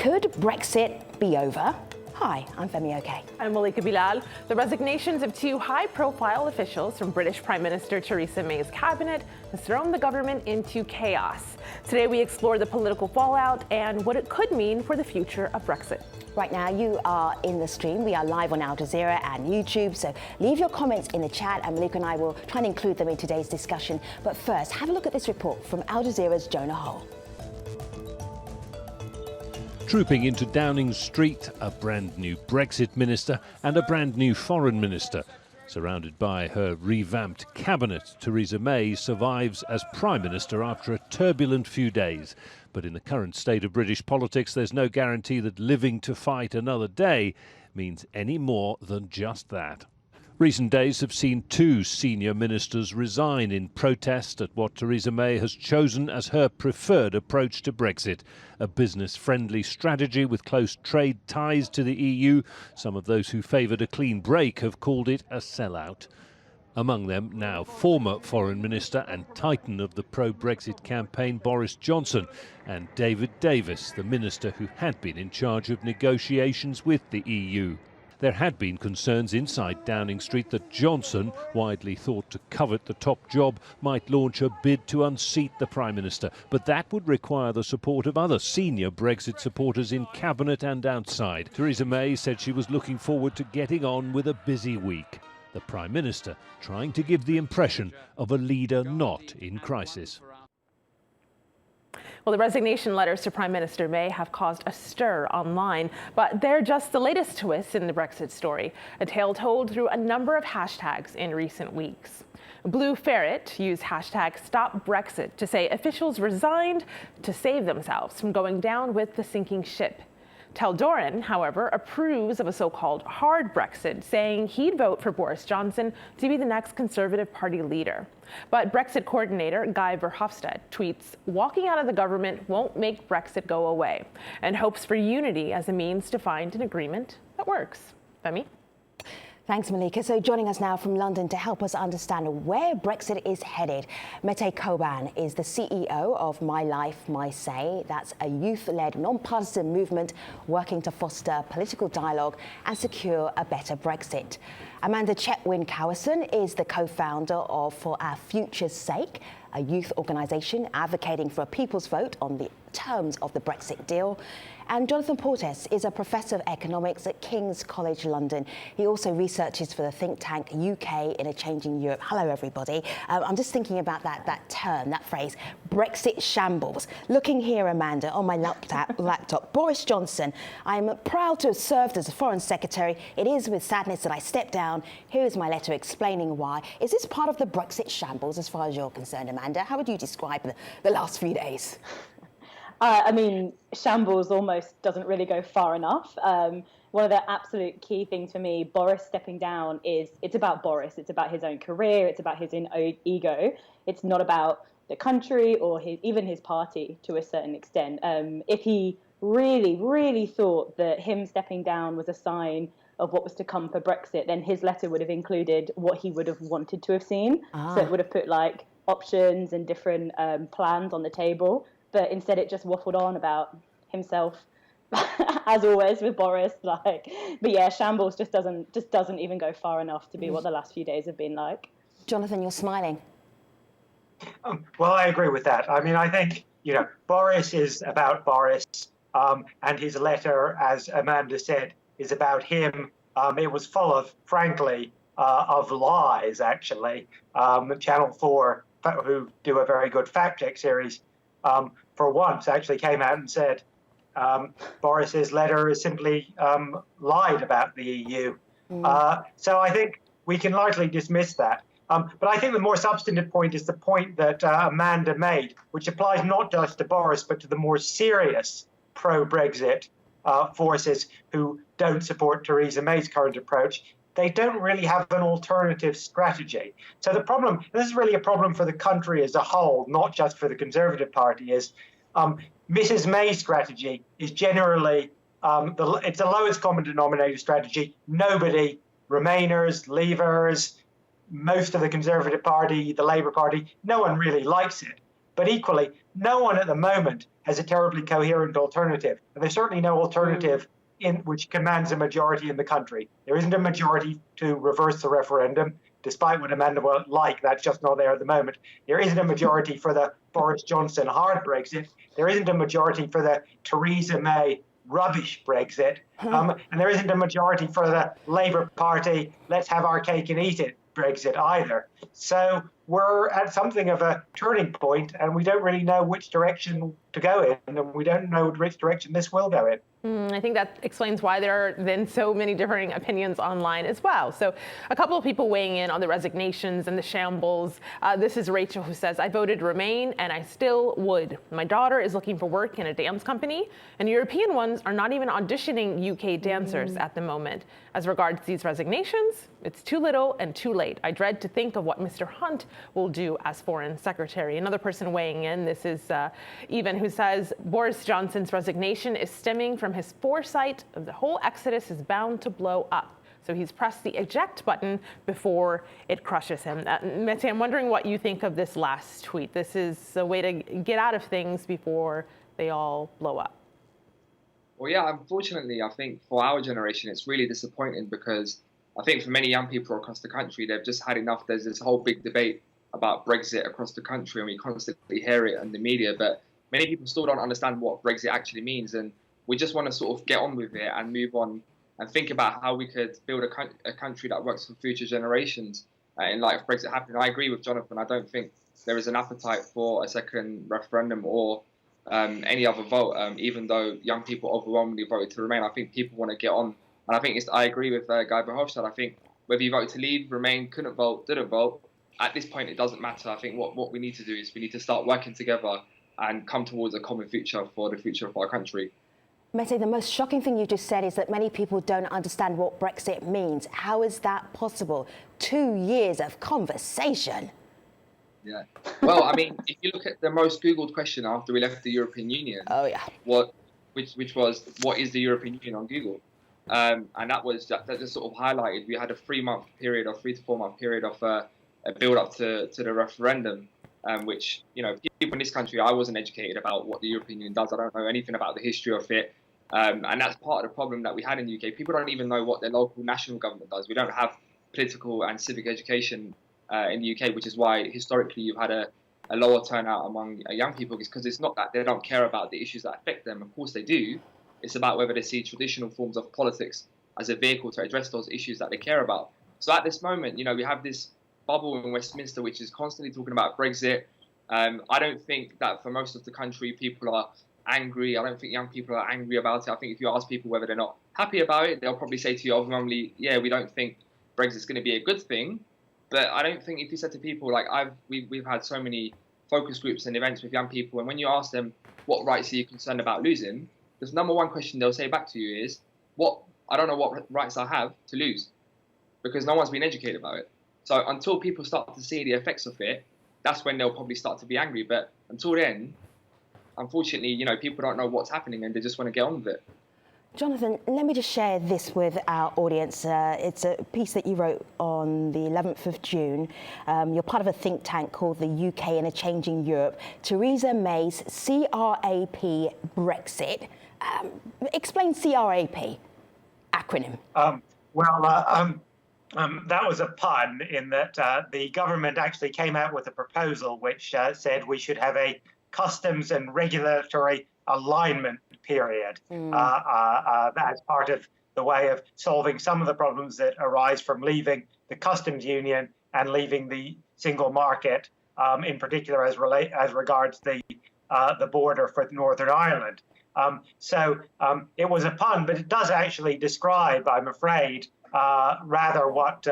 Could Brexit be over? Hi, I'm Femi Oke. I'm Malika Bilal. The resignations of two high-profile officials from British Prime Minister Theresa May's cabinet has thrown the government into chaos. Today we explore the political fallout and what it could mean for the future of Brexit. Right now, you are in the stream. We are live on Al Jazeera and YouTube, so leave your comments in the chat and Malika and I will try and include them in today's discussion. But first, have a look at this report from Al Jazeera's Jonah Hull. Trooping into Downing Street, a brand new Brexit minister and a brand new foreign minister. Surrounded by her revamped cabinet, Theresa May survives as Prime Minister after a turbulent few days. But in the current state of British politics, there's no guarantee that living to fight another day means any more than just that. Recent days have seen two senior ministers resign in protest at what Theresa May has chosen as her preferred approach to Brexit, a business-friendly strategy with close trade ties to the EU. Some of those who favoured a clean break have called it a sellout. Among them now former Foreign Minister and titan of the pro-Brexit campaign Boris Johnson and David Davis, the minister who had been in charge of negotiations with the EU. There had been concerns inside Downing Street that Johnson, widely thought to covet the top job, might launch a bid to unseat the Prime Minister. But that would require the support of other senior Brexit supporters in Cabinet and outside. Theresa May said she was looking forward to getting on with a busy week. The Prime Minister trying to give the impression of a leader not in crisis. Well, the resignation letters to Prime Minister May have caused a stir online, but they're just the latest twist in the Brexit story, a tale told through a number of hashtags in recent weeks. Blue Ferret used hashtag #StopBrexit to say officials resigned to save themselves from going down with the sinking ship. Teldoran, however, approves of a so-called hard Brexit, saying he'd vote for Boris Johnson to be the next Conservative Party leader. But Brexit coordinator Guy Verhofstadt tweets, walking out of the government won't make Brexit go away, and hopes for unity as a means to find an agreement that works. Femi? Thanks, Malika. So joining us now from London to help us understand where Brexit is headed, Mete Koban is the CEO of My Life, My Say. That's a youth-led, non-partisan movement working to foster political dialogue and secure a better Brexit. Amanda Chetwin-Cowerson is the co-founder of For Our Future's Sake, a youth organisation advocating for a people's vote on the terms of the Brexit deal. And Jonathan Portes is a professor of economics at King's College London. He also researches for the think tank UK in a Changing Europe. Hello, everybody. I'm just thinking about that term, that phrase, Brexit shambles. Looking here, Amanda, on my laptop, Boris Johnson. I'm proud to have served as a Foreign Secretary. It is with sadness that I step down. Here is my letter explaining why. Is this part of the Brexit shambles as far as you're concerned, Amanda? How would you describe the last few days? I mean, shambles almost doesn't really go far enough. One of the absolute key things for me, Boris stepping down, it's about Boris. It's about his own career. It's about his own ego. It's not about the country or even his party to a certain extent. If he really, really thought that him stepping down was a sign of what was to come for Brexit, then his letter would have included what he would have wanted to have seen. So it would have put like options and different plans on the table. But instead, it just waffled on about himself, as always with Boris. But yeah, shambles just doesn't even go far enough to be what the last few days have been like. Jonathan, you're smiling. Well, I agree with that. I mean, I think Boris is about Boris, and his letter, as Amanda said, is about him. It was full of, frankly, of lies. Actually, Channel 4, who do a very good fact check series, for once actually came out and said Boris's letter is simply lied about the EU. So I think we can largely dismiss that. But I think the more substantive point is the point that Amanda made, which applies not just to Boris, but to the more serious pro-Brexit forces who don't support Theresa May's current approach. They don't really have an alternative strategy. So the problem, this is really a problem for the country as a whole, not just for the Conservative Party, is Mrs. May's strategy is generally, it's the lowest common denominator strategy. Nobody, Remainers, Leavers, most of the Conservative Party, the Labour Party, no one really likes it. But equally, no one at the moment has a terribly coherent alternative. And there's certainly no alternative in which commands a majority in the country. There isn't a majority to reverse the referendum, despite what Amanda would like. That's just not there at the moment. There isn't a majority for the Boris Johnson hard Brexit. There isn't a majority for the Theresa May rubbish Brexit. And there isn't a majority for the Labour Party, let's have our cake and eat it Brexit either. So we're at something of a turning point, and we don't really know which direction to go in, and we don't know which direction this will go in. I think that explains why there are then so many differing opinions online as well. So a couple of people weighing in on the resignations and the shambles. This is Rachel, who says, I voted Remain and I still would. My daughter is looking for work in a dance company, and European ones are not even auditioning UK dancers at the moment. As regards these resignations, it's too little and too late. I dread to think of what Mr. Hunt will do as Foreign Secretary. Another person weighing in, this is Even, who says, Boris Johnson's resignation is stemming from his foresight of the whole exodus is bound to blow up. So he's pressed the eject button before it crushes him. Mete, I'm wondering what you think of this last tweet. This is a way to get out of things before they all blow up. Well, yeah, unfortunately, I think for our generation, it's really disappointing because I think for many young people across the country, they've just had enough. There's this whole big debate about Brexit across the country, and we constantly hear it in the media, but many people still don't understand what Brexit actually means. And we just want to sort of get on with it and move on and think about how we could build a country that works for future generations in light of Brexit happening. I agree with Jonathan. I don't think there is an appetite for a second referendum or any other vote, even though young people overwhelmingly voted to remain. I think people want to get on. And I think I agree with Guy Verhofstadt. I think whether you vote to leave, remain, couldn't vote, didn't vote, at this point, it doesn't matter. I think what we need to do is we need to start working together and come towards a common future for the future of our country. Mete, the most shocking thing you just said is that many people don't understand what Brexit means. How is that possible? 2 years of conversation. Yeah. Well, I mean, if you look at the most Googled question after we left the European Union, which was, what is the European Union on Google? And that just sort of highlighted, we had a 3 to 4 month period of a build up to the referendum, which, people in this country, I wasn't educated about what the European Union does. I don't know anything about the history of it. And that's part of the problem that we had in the UK. People don't even know what their local national government does. We don't have political and civic education in the UK, which is why historically you've had a lower turnout among young people, because it's not that they don't care about the issues that affect them. Of course they do. It's about whether they see traditional forms of politics as a vehicle to address those issues that they care about. So at this moment, we have this bubble in Westminster, which is constantly talking about Brexit. I don't think that for most of the country, people are angry. I don't think young people are angry about it. I think if you ask people whether they're not happy about it, they'll probably say to you overwhelmingly, yeah, we don't think Brexit's going to be a good thing. But I don't think if you said to people, like we've had so many focus groups and events with young people, and when you ask them what rights are you concerned about losing, the number one question they'll say back to you is, I don't know what rights I have to lose, because no one's been educated about it. So until people start to see the effects of it, that's when they'll probably start to be angry. But until then, unfortunately, people don't know what's happening and they just want to get on with it. Jonathan, let me just share this with our audience. It's a piece that you wrote on the 11th of June. You're part of a think tank called the UK in a Changing Europe. Theresa May's CRAP Brexit. Explain CRAP, acronym. That was a pun in that the government actually came out with a proposal which said we should have a customs and regulatory alignment period as part of the way of solving some of the problems that arise from leaving the customs union and leaving the single market, in particular as regards the border for Northern Ireland. So it was a pun, but it does actually describe, I'm afraid, rather what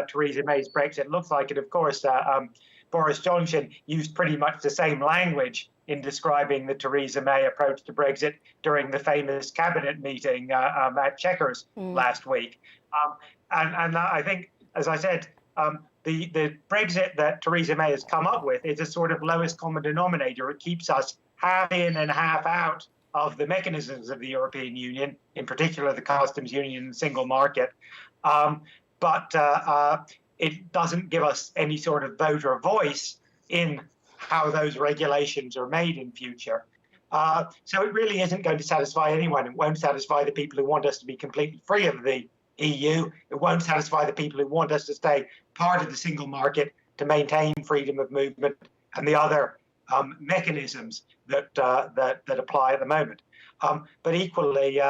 Theresa May's Brexit looks like. And of course, Boris Johnson used pretty much the same language in describing the Theresa May approach to Brexit during the famous cabinet meeting at Chequers last week. And I think, as I said, the Brexit that Theresa May has come up with is a sort of lowest common denominator. It keeps us half in and half out of the mechanisms of the European Union, in particular the customs union and single market. But it doesn't give us any sort of vote or voice in how those regulations are made in future. So it really isn't going to satisfy anyone. It won't satisfy the people who want us to be completely free of the EU. It won't satisfy the people who want us to stay part of the single market, to maintain freedom of movement and the other mechanisms that apply at the moment. But equally,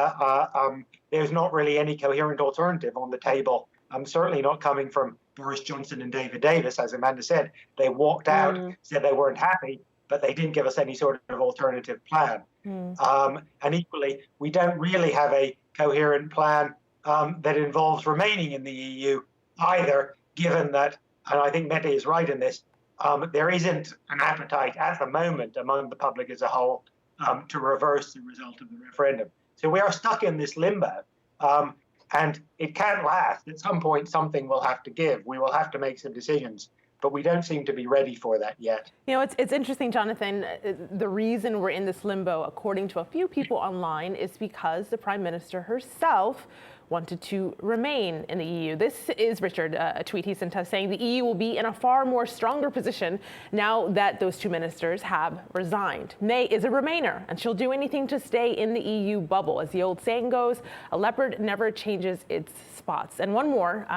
there's not really any coherent alternative on the table. Certainly not coming from Boris Johnson and David Davis. As Amanda said, they walked out, said they weren't happy, but they didn't give us any sort of alternative plan. And equally, we don't really have a coherent plan that involves remaining in the EU either, given that, and I think Mette is right in this, there isn't an appetite at the moment among the public as a whole to reverse the result of the referendum. So we are stuck in this limbo, and it can't last. At some point, something will have to give. We will have to make some decisions, but we don't seem to be ready for that yet. You know, it's interesting, Jonathan. The reason we're in this limbo, according to a few people online, is because the Prime Minister herself wanted to remain in the EU. This is Richard, a tweet he sent us saying the EU will be in a far more stronger position now that those two ministers have resigned. May is a Remainer, and she'll do anything to stay in the EU bubble. As the old saying goes, a leopard never changes its spots. And one more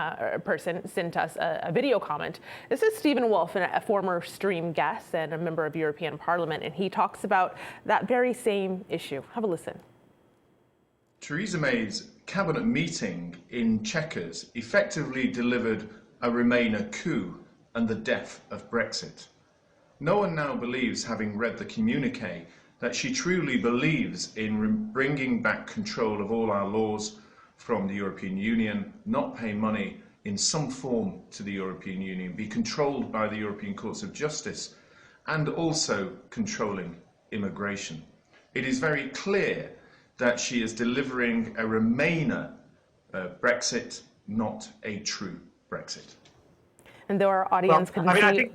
person sent us a video comment. This is Stephen Wolf, a former Stream guest and a member of European Parliament, and he talks about that very same issue. Have a listen. Theresa May's cabinet meeting in Chequers effectively delivered a Remainer coup and the death of Brexit. No one now believes, having read the communiqué, that she truly believes in bringing back control of all our laws from the European Union, not pay money in some form to the European Union, be controlled by the European Courts of Justice, and also controlling immigration. It is very clear that she is delivering a Remainer Brexit, not a true Brexit. And though our audience couldn't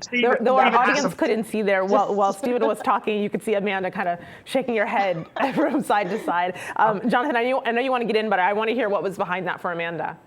see there, while Stephen was talking, you could see Amanda kind of shaking your head from side to side. Jonathan, I know you want to get in, but I want to hear what was behind that for Amanda.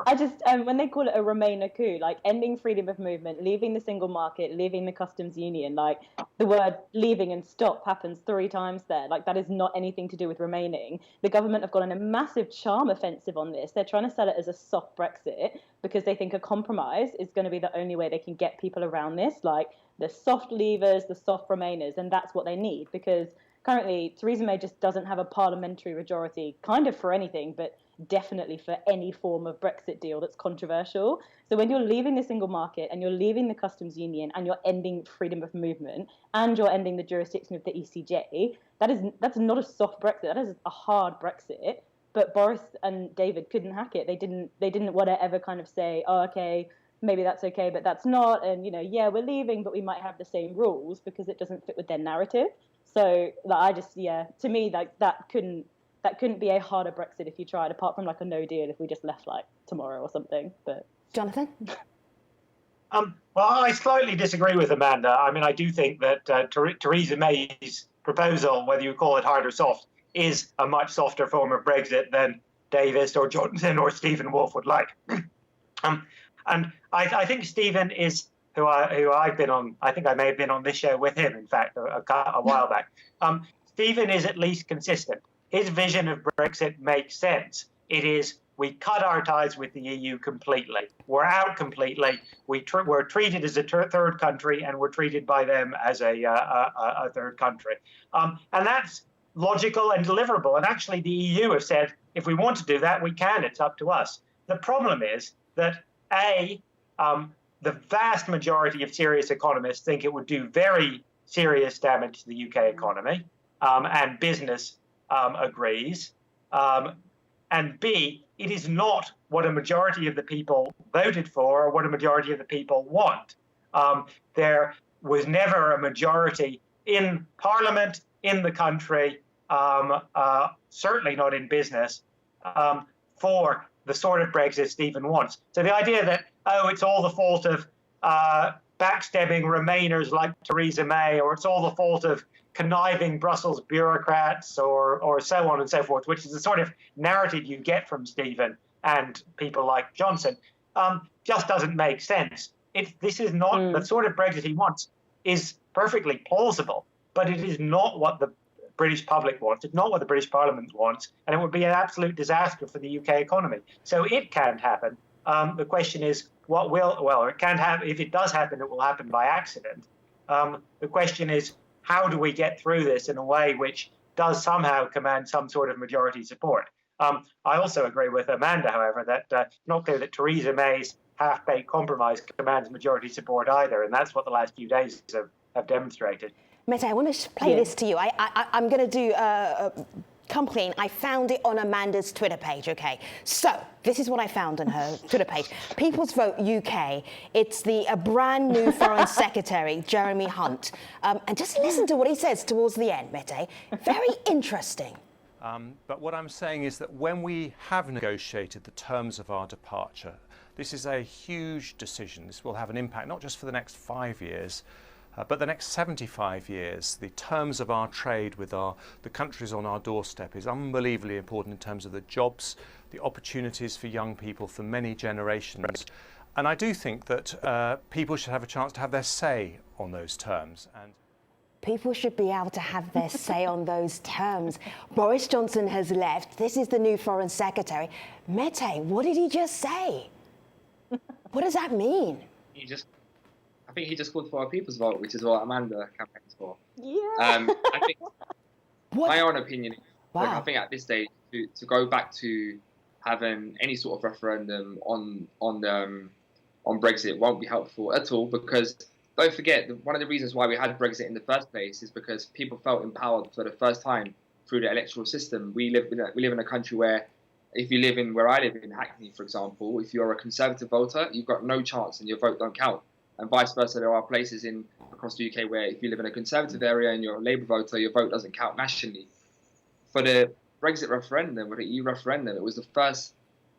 I just, when they call it a Remainer coup, like ending freedom of movement, leaving the single market, leaving the customs union, like the word leaving and stop happens 3 times there. Like that is not anything to do with remaining. The government have gone on a massive charm offensive on this. They're trying to sell it as a soft Brexit because they think a compromise is going to be the only way they can get people around this, like the soft leavers, the soft Remainers, and that's what they need because currently Theresa May just doesn't have a parliamentary majority kind of for anything, but definitely for any form of Brexit deal that's controversial. So when you're leaving the single market and you're leaving the customs union and you're ending freedom of movement and you're ending the jurisdiction of the ECJ, that's not a soft Brexit. That is a hard Brexit. But Boris and David couldn't hack it. They didn't want to ever kind of say, oh, okay, maybe that's okay, but that's not. And, you know, yeah, we're leaving, but we might have the same rules because it doesn't fit with their narrative. So like, to me, like that couldn't be a harder Brexit if you tried, apart from like a no deal if we just left like tomorrow or something. But Jonathan? Well, I slightly disagree with Amanda. I mean, I do think that Theresa May's proposal, whether you call it hard or soft, is a much softer form of Brexit than Davis or Johnson or Stephen Wolf would like. And I think Stephen is who I've been on. I think I may have been on this show with him, in fact, a while back. Stephen is at least consistent. His vision of Brexit makes sense. It is, we cut our ties with the EU completely. We're out completely. We're treated as a third country, and we're treated by them as a third country. And that's logical and deliverable. And actually, the EU have said, if we want to do that, we can. It's up to us. The problem is that, the vast majority of serious economists think it would do very serious damage to the UK economy, and business agrees. And B, it is not what a majority of the people voted for or what a majority of the people want. There was never a majority in Parliament, in the country, certainly not in business, for the sort of Brexit Stephen wants. So the idea that, it's all the fault of backstabbing Remainers like Theresa May, or it's all the fault of conniving Brussels bureaucrats or so on and so forth, which is the sort of narrative you get from Stephen and people like Johnson, just doesn't make sense. This is not the sort of Brexit he wants is perfectly plausible, but it is not what the British public wants. It's not what the British Parliament wants, and it would be an absolute disaster for the UK economy. So it can't happen. The question is, it can't happen. If it does happen, it will happen by accident. The question is, how do we get through this in a way which does somehow command some sort of majority support? I also agree with Amanda, however, that it's not clear that Theresa May's half-baked compromise commands majority support either, and that's what the last few days have demonstrated. Mette, I want to play this to you. I'm going to do come clean. I found it on Amanda's Twitter page, okay? So, this is what I found on her Twitter page. People's Vote UK, it's a brand new Foreign Secretary, Jeremy Hunt. And just listen to what he says towards the end, Mette. Very interesting. But what I'm saying is that when we have negotiated the terms of our departure, this is a huge decision. This will have an impact not just for the next 5 years, but the next 75 years. The terms of our trade with the countries on our doorstep is unbelievably important in terms of the jobs, the opportunities for young people for many generations. And I do think that people should have a chance to have their say on those terms. And people should be able to have their say on those terms. Boris Johnson has left. This is the new Foreign Secretary. Mette, what did he just say? What does that mean? I think he just called for a people's vote, which is what Amanda campaigns for. Yeah. I think my own opinion, I think at this stage, to go back to having any sort of referendum on Brexit won't be helpful at all, because don't forget, one of the reasons why we had Brexit in the first place is because people felt empowered for the first time through the electoral system. We live in a country where, if you live in where I live in Hackney, for example, if you're a Conservative voter, you've got no chance and your vote don't count. And vice versa, there are places across the UK where if you live in a Conservative area and you're a Labour voter, your vote doesn't count nationally. For the Brexit referendum, or the EU referendum, it was the first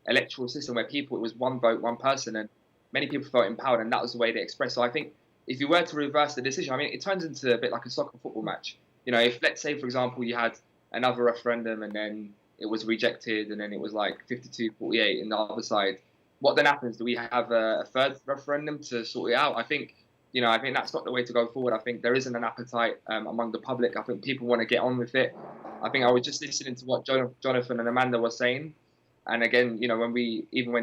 electoral system where it was one vote, one person, and many people felt empowered, and that was the way they expressed. So I think if you were to reverse the decision, I mean, it turns into a bit like a soccer football match. You know, if, let's say, for example, you had another referendum and then it was rejected and then it was like 52-48 in the other side, what then happens? Do we have a third referendum to sort it out? I think that's not the way to go forward. I think there isn't an appetite among the public. I think people want to get on with it. I think I was just listening to what Jonathan and Amanda were saying. And again, you know, when the way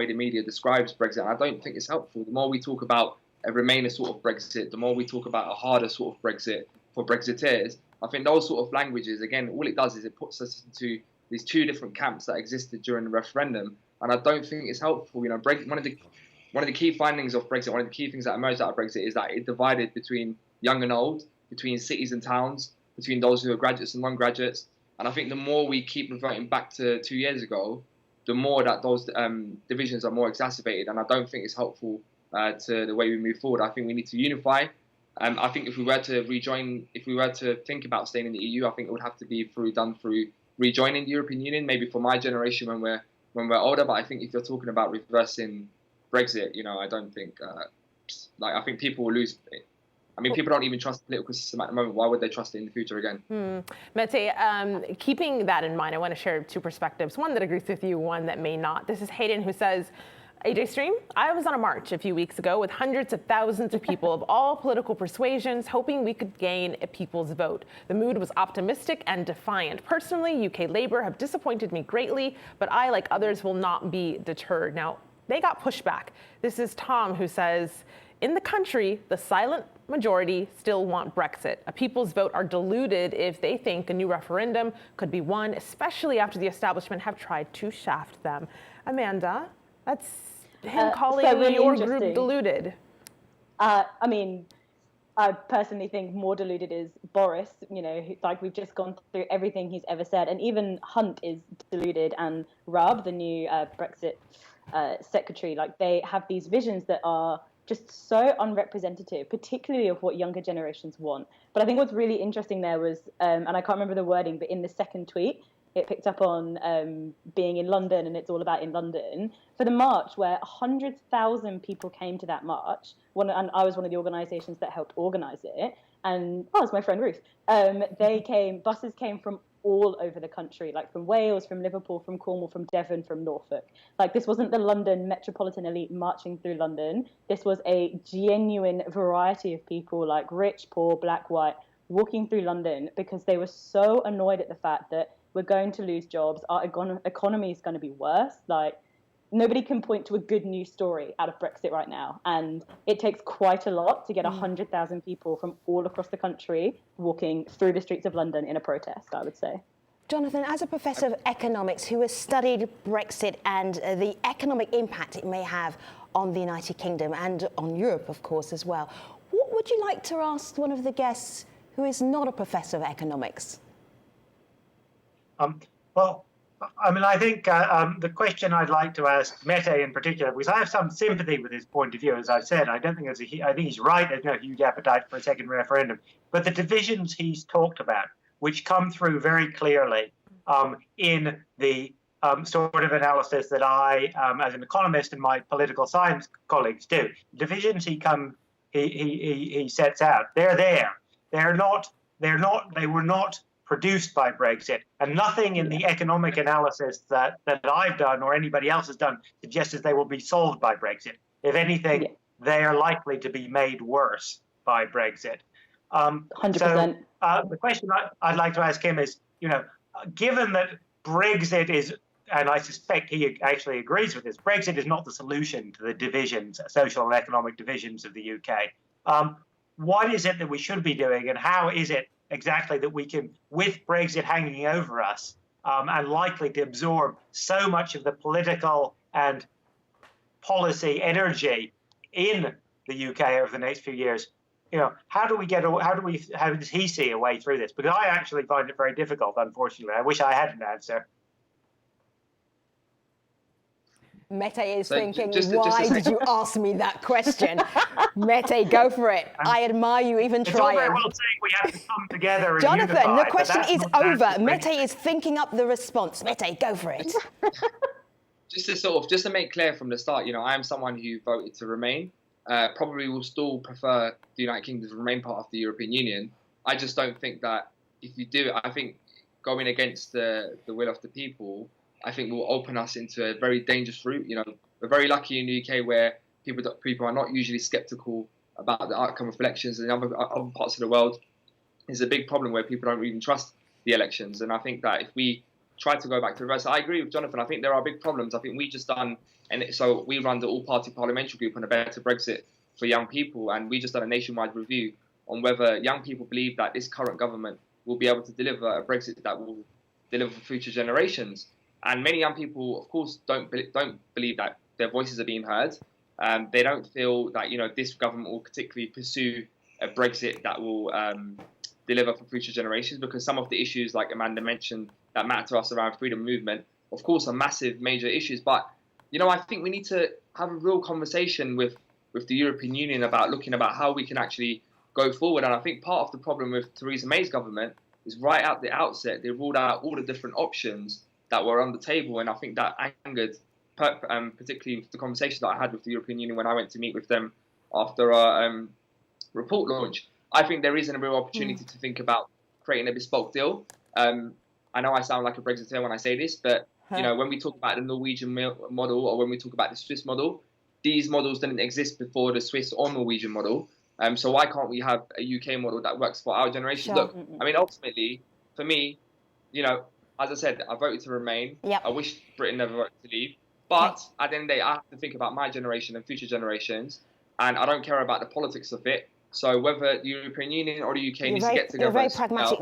the media describes Brexit, I don't think it's helpful. The more we talk about a Remainer sort of Brexit, the more we talk about a harder sort of Brexit for Brexiteers, I think those sort of languages, again, all it does is it puts us into these two different camps that existed during the referendum. And I don't think it's helpful. You know, one of the key findings of Brexit, one of the key things that emerged out of Brexit is that it divided between young and old, between cities and towns, between those who are graduates and non-graduates. And I think the more we keep reverting back to 2 years ago, the more that those divisions are more exacerbated. And I don't think it's helpful to the way we move forward. I think we need to unify. I think if we were to think about staying in the EU, I think it would have to be done through rejoining the European Union, maybe for my generation when we're older. But I think if you're talking about reversing Brexit, you know, I don't think, I think people will lose it. I mean, people don't even trust the political system at the moment. Why would they trust it in the future again? Mette, keeping that in mind, I want to share two perspectives, one that agrees with you, one that may not. This is Hayden, who says, AJ Stream, I was on a march a few weeks ago with hundreds of thousands of people of all political persuasions, hoping we could gain a people's vote. The mood was optimistic and defiant. Personally, UK Labour have disappointed me greatly, but I, like others, will not be deterred. Now, they got pushback. This is Tom, who says, in the country, the silent majority still want Brexit. A people's vote are deluded if they think a new referendum could be won, especially after the establishment have tried to shaft them. Amanda, that's him calling really your group deluded. I mean, I personally think more deluded is Boris. You know, like we've just gone through everything he's ever said, and even Hunt is deluded, and Raab, the new Brexit secretary, like they have these visions that are just so unrepresentative, particularly of what younger generations want. But I think what's really interesting there was, and I can't remember the wording, but in the second tweet, it picked up on being in London, and it's all about in London, for the march where 100,000 people came to that march. And I was one of the organisations that helped organise it. And, it's my friend Ruth. Buses came from all over the country, like from Wales, from Liverpool, from Cornwall, from Devon, from Norfolk. Like, this wasn't the London metropolitan elite marching through London. This was a genuine variety of people, like rich, poor, black, white, walking through London because they were so annoyed at the fact that we're going to lose jobs, our economy is going to be worse. Like, nobody can point to a good news story out of Brexit right now. And it takes quite a lot to get 100,000 people from all across the country walking through the streets of London in a protest, I would say. Jonathan, as a professor of economics who has studied Brexit and the economic impact it may have on the United Kingdom and on Europe, of course, as well, what would you like to ask one of the guests who is not a professor of economics? Well, I mean, I think the question I'd like to ask Mete in particular, because I have some sympathy with his point of view, as I've said. I don't think I think he's right. There's no huge appetite for a second referendum. But the divisions he's talked about, which come through very clearly in the sort of analysis that I, as an economist and my political science colleagues do, divisions he sets out, they're there. They were not produced by Brexit, and nothing in the economic analysis that I've done or anybody else has done suggests that they will be solved by Brexit. If anything, they are likely to be made worse by Brexit. 100%. So the question I'd like to ask him is, given that Brexit is, and I suspect he actually agrees with this, Brexit is not the solution to the divisions, social and economic divisions of the UK. What is it that we should be doing, and how is it exactly that we can, with Brexit hanging over us and likely to absorb so much of the political and policy energy in the UK over the next few years, how does he see a way through this? Because I actually find it very difficult, unfortunately. I wish I had an answer. Mete is thinking, why did you ask me that question? Mete, go for it. I admire you even trying. It's all very well saying we have to come together and Jonathan, unify, the question is over. Mete is thinking up the response. Mete, go for it. Just to make clear from the start, I am someone who voted to remain. Probably will still prefer the United Kingdom to remain part of the European Union. I just don't think that if you do, I think going against the will of the people, I think will open us into a very dangerous route. We're very lucky in the UK where people are not usually sceptical about the outcome of elections. And in other parts of the world, there's a big problem where people don't even trust the elections. And I think that if we try to go back to reverse, I agree with Jonathan. I think there are big problems. I think we just done, and so we run the all-party parliamentary group on a better Brexit for young people, and we just done a nationwide review on whether young people believe that this current government will be able to deliver a Brexit that will deliver for future generations. And many young people, of course, don't believe that their voices are being heard. They don't feel that this government will particularly pursue a Brexit that will deliver for future generations, because some of the issues, like Amanda mentioned, that matter to us around freedom movement, of course, are massive, major issues. But I think we need to have a real conversation with the European Union about looking about how we can actually go forward. And I think part of the problem with Theresa May's government is right at the outset they ruled out all the different options that were on the table, and I think that angered, particularly the conversation that I had with the European Union when I went to meet with them after our report launch. I think there isn't a real opportunity to think about creating a bespoke deal. I know I sound like a Brexiteer when I say this, but when we talk about the Norwegian model or when we talk about the Swiss model, these models didn't exist before the Swiss or Norwegian model. So why can't we have a UK model that works for our generation? Sure. Look, I mean, ultimately, for me, as I said, I voted to remain. Yep. I wish Britain never voted to leave. But at the end of the day, I have to think about my generation and future generations. And I don't care about the politics of it. So whether the European Union or the UK needs to get together. You're very pragmatic,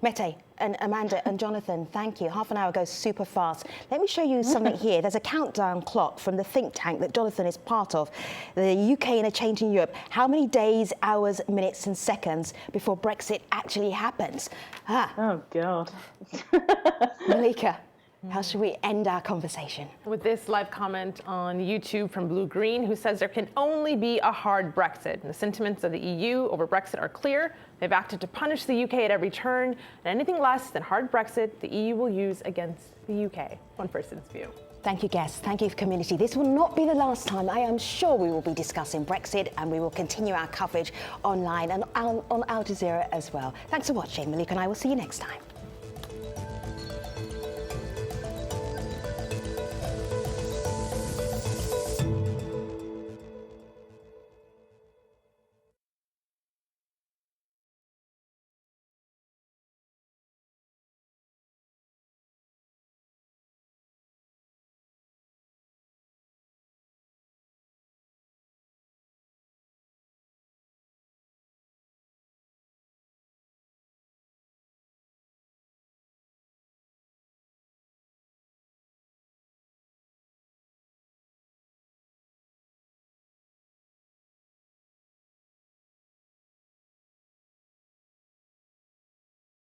Mete, and Amanda and Jonathan, thank you. Half an hour goes super fast. Let me show you something here. There's a countdown clock from the think tank that Jonathan is part of, the UK in a Changing Europe. How many days, hours, minutes and seconds before Brexit actually happens? Oh, God. Malika, how should we end our conversation? With this live comment on YouTube from Blue Green, who says there can only be a hard Brexit. And the sentiments of the EU over Brexit are clear. They've acted to punish the UK at every turn, and anything less than hard Brexit, the EU will use against the UK. One person's view. Thank you, guests. Thank you, community. This will not be the last time. I am sure we will be discussing Brexit, and we will continue our coverage online and on Al Jazeera as well. Thanks for watching. Malika and I will see you next time.